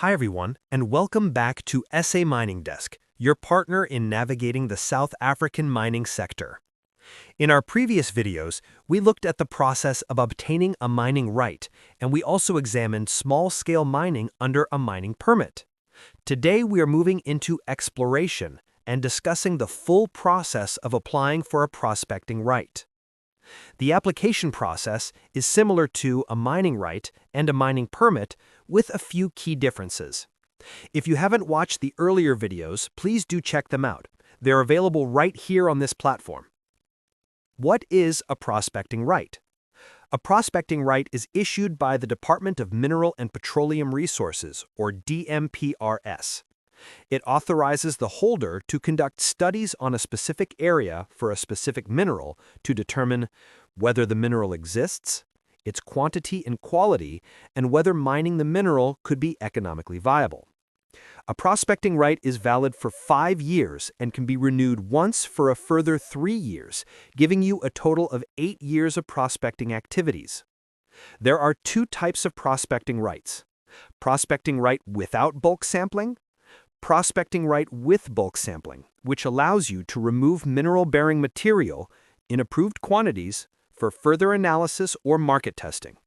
Hi everyone, and welcome back to SA Mining Desk, your partner in navigating the South African mining sector. In our previous videos, we looked at the process of obtaining a mining right, and we also examined small-scale mining under a mining permit. Today we are moving into exploration and discussing the full process of applying for a prospecting right. The application process is similar to a mining right and a mining permit with a few key differences. If you haven't watched the earlier videos, please do check them out. They're available right here on this platform. What is a prospecting right? A prospecting right is issued by the Department of Mineral and Petroleum Resources, or DMPRS. It authorizes the holder to conduct studies on a specific area for a specific mineral to determine whether the mineral exists, its quantity and quality, and whether mining the mineral could be economically viable. A prospecting right is valid for 5 years and can be renewed once for a further 3 years, giving you a total of 8 years of prospecting activities. There are 2 types of prospecting rights: prospecting right without bulk sampling, prospecting right with bulk sampling, which allows you to remove mineral-bearing material in approved quantities for further analysis or market testing.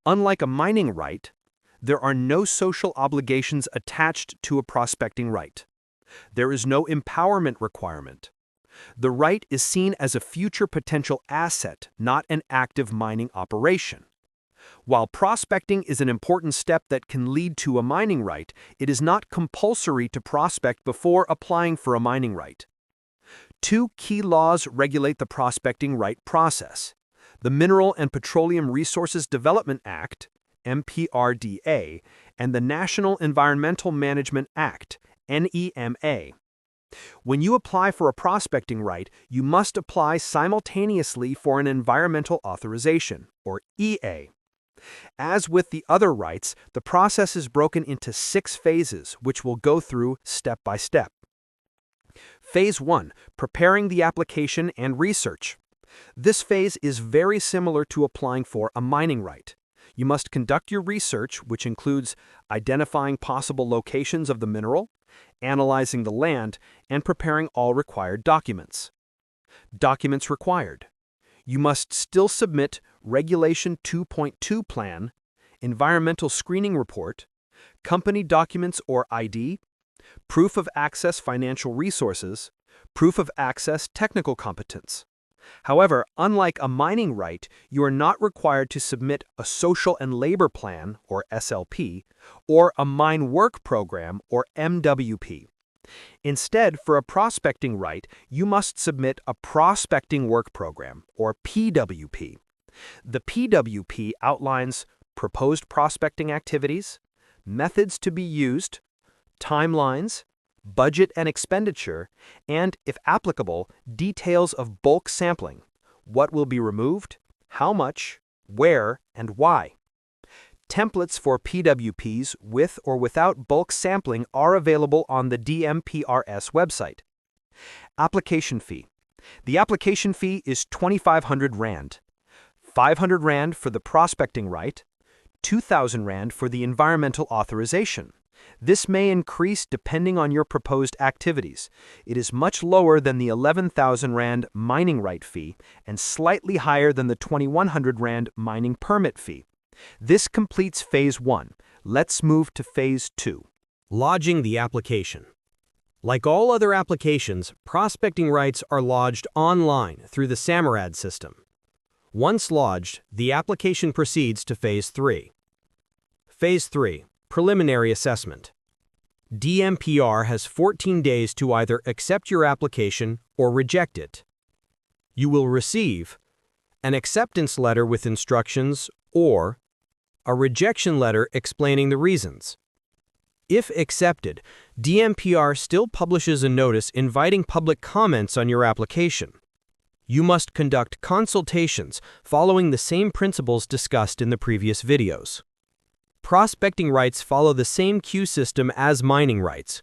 Unlike a mining right, there are no social obligations attached to a prospecting right. There is no empowerment requirement. The right is seen as a future potential asset, not an active mining operation. While prospecting is an important step that can lead to a mining right, it is not compulsory to prospect before applying for a mining right. 2 key laws regulate the prospecting right process: the Mineral and Petroleum Resources Development Act, MPRDA, and the National Environmental Management Act, NEMA. When you apply for a prospecting right, you must apply simultaneously for an environmental authorization, or EA. As with the other rights, the process is broken into 6 phases, which we'll go through step by step. Phase 1. Preparing the application and research. This phase is very similar to applying for a mining right. You must conduct your research, which includes identifying possible locations of the mineral, analyzing the land, and preparing all required documents. Documents required. You must still submit Regulation 2.2 Plan, Environmental Screening Report, Company Documents or ID, Proof of Access Financial Resources, Proof of Access Technical Competence. However, unlike a mining right, you are not required to submit a Social and Labor Plan, or SLP, or a Mine Work Program, or MWP. Instead, for a prospecting right, you must submit a Prospecting Work Program, or PWP. The PWP outlines proposed prospecting activities, methods to be used, timelines, budget and expenditure, and, if applicable, details of bulk sampling: what will be removed, how much, where, and why. Templates for PWPs with or without bulk sampling are available on the DMPRS website. Application fee. The application fee is 2,500 Rand. 500 Rand for the prospecting right, 2,000 Rand for the environmental authorization. This may increase depending on your proposed activities. It is much lower than the 11,000 Rand mining right fee and slightly higher than the 2,100 Rand mining permit fee. This completes Phase 1. Let's move to Phase 2. Lodging the application. Like all other applications, prospecting rights are lodged online through the SAMRAD system. Once lodged, the application proceeds to Phase 3. Phase 3. Preliminary assessment. DMPR has 14 days to either accept your application or reject it. You will receive an acceptance letter with instructions or a rejection letter explaining the reasons. If accepted, DMPR still publishes a notice inviting public comments on your application. You must conduct consultations following the same principles discussed in the previous videos. Prospecting rights follow the same queue system as mining rights.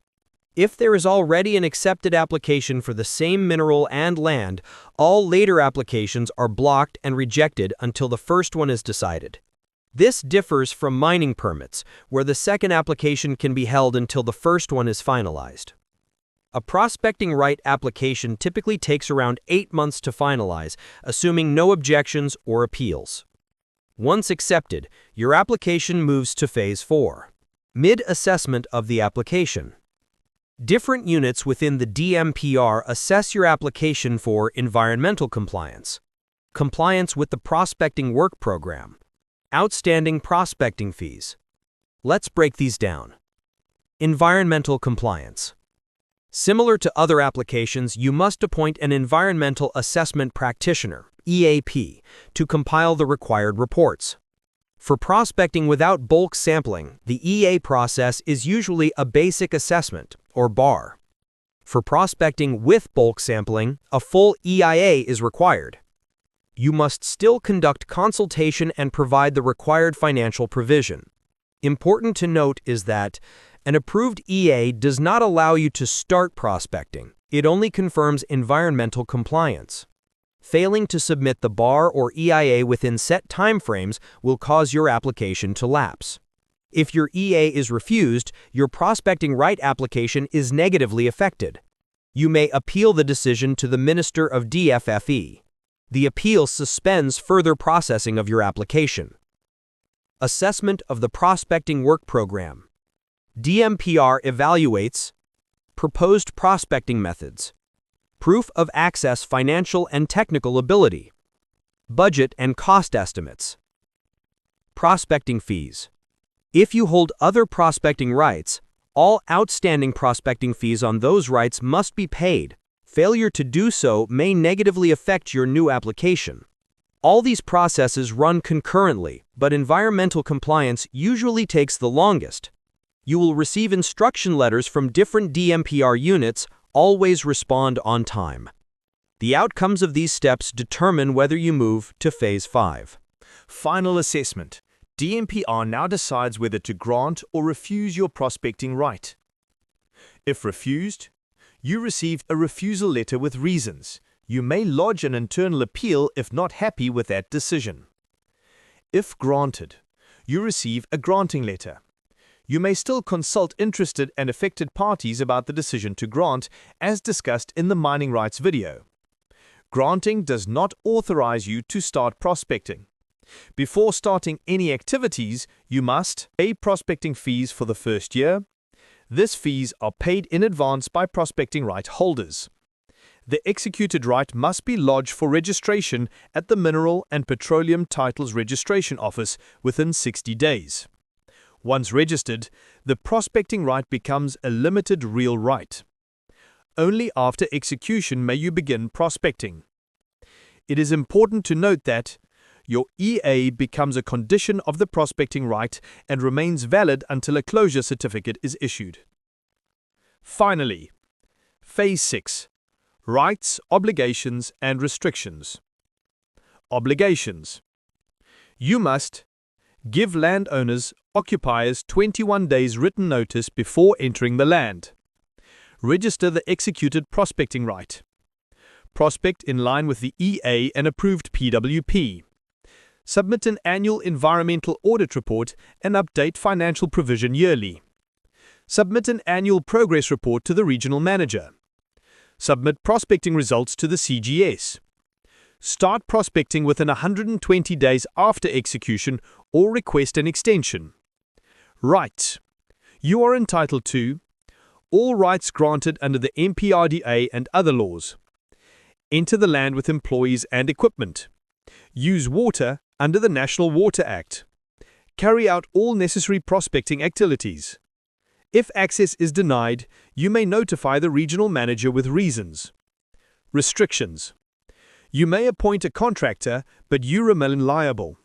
If there is already an accepted application for the same mineral and land, all later applications are blocked and rejected until the first one is decided. This differs from mining permits, where the second application can be held until the first one is finalized. A prospecting right application typically takes around 8 months to finalize, assuming no objections or appeals. Once accepted, your application moves to Phase 4. Mid-assessment of the application. Different units within the DMPR assess your application for environmental compliance, compliance with the prospecting work program, outstanding prospecting fees. Let's break these down. Environmental compliance. Similar to other applications, you must appoint an environmental assessment practitioner, EAP, to compile the required reports. For prospecting without bulk sampling, the EA process is usually a basic assessment, or BAR. For prospecting with bulk sampling, a full EIA is required. You must still conduct consultation and provide the required financial provision. Important to note is that an approved EA does not allow you to start prospecting. It only confirms environmental compliance. Failing to submit the BAR or EIA within set timeframes will cause your application to lapse. If your EA is refused, your prospecting right application is negatively affected. You may appeal the decision to the Minister of DFFE. The appeal suspends further processing of your application. Assessment of the prospecting work program. DMPR evaluates proposed prospecting methods, proof of access financial and technical ability, budget and cost estimates, prospecting fees. If you hold other prospecting rights, all outstanding prospecting fees on those rights must be paid. Failure to do so may negatively affect your new application. All these processes run concurrently, but environmental compliance usually takes the longest. You will receive instruction letters from different DMPR units. Always respond on time. The outcomes of these steps determine whether you move to Phase 5. Final assessment. DMPR now decides whether to grant or refuse your prospecting right. If refused, you receive a refusal letter with reasons. You may lodge an internal appeal if not happy with that decision. If granted, you receive a granting letter. You may still consult interested and affected parties about the decision to grant, as discussed in the mining rights video. Granting does not authorize you to start prospecting. Before starting any activities, you must pay prospecting fees for the first year. These fees are paid in advance by prospecting right holders. The executed right must be lodged for registration at the Mineral and Petroleum Titles Registration Office within 60 days. Once registered, the prospecting right becomes a limited real right. Only after execution may you begin prospecting. It is important to note that your EA becomes a condition of the prospecting right and remains valid until a closure certificate is issued. Finally, Phase 6. Rights, obligations, and restrictions. Obligations. You must give landowners, occupiers 21 days written notice before entering the land. Register the executed prospecting right. Prospect in line with the EA and approved PWP. Submit an annual environmental audit report and update financial provision yearly. Submit an annual progress report to the regional manager. Submit prospecting results to the CGS. Start prospecting within 120 days after execution or request an extension. Rights. You are entitled to all rights granted under the MPRDA and other laws. Enter the land with employees and equipment. Use water under the National Water Act. Carry out all necessary prospecting activities. If access is denied, you may notify the regional manager with reasons. Restrictions. You may appoint a contractor, but you remain liable.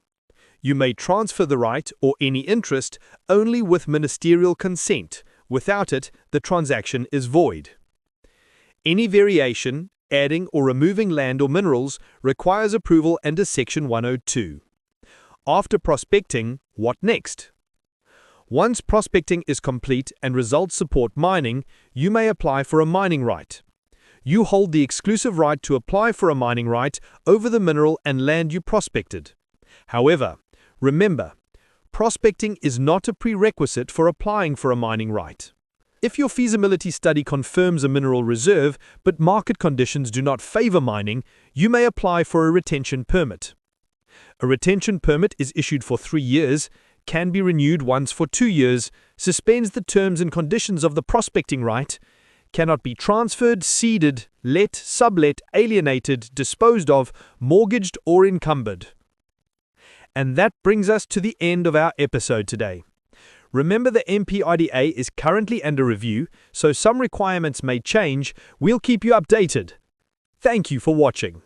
You may transfer the right or any interest only with ministerial consent. Without it, the transaction is void. Any variation, adding or removing land or minerals requires approval under Section 102. After prospecting, what next? Once prospecting is complete and results support mining, you may apply for a mining right. You hold the exclusive right to apply for a mining right over the mineral and land you prospected. However, remember, prospecting is not a prerequisite for applying for a mining right. If your feasibility study confirms a mineral reserve, but market conditions do not favor mining, you may apply for a retention permit. A retention permit is issued for 3 years, can be renewed once for 2 years, suspends the terms and conditions of the prospecting right, cannot be transferred, ceded, let, sublet, alienated, disposed of, mortgaged, or encumbered. And that brings us to the end of our episode today. Remember, the MPRDA is currently under review, so some requirements may change. We'll keep you updated. Thank you for watching.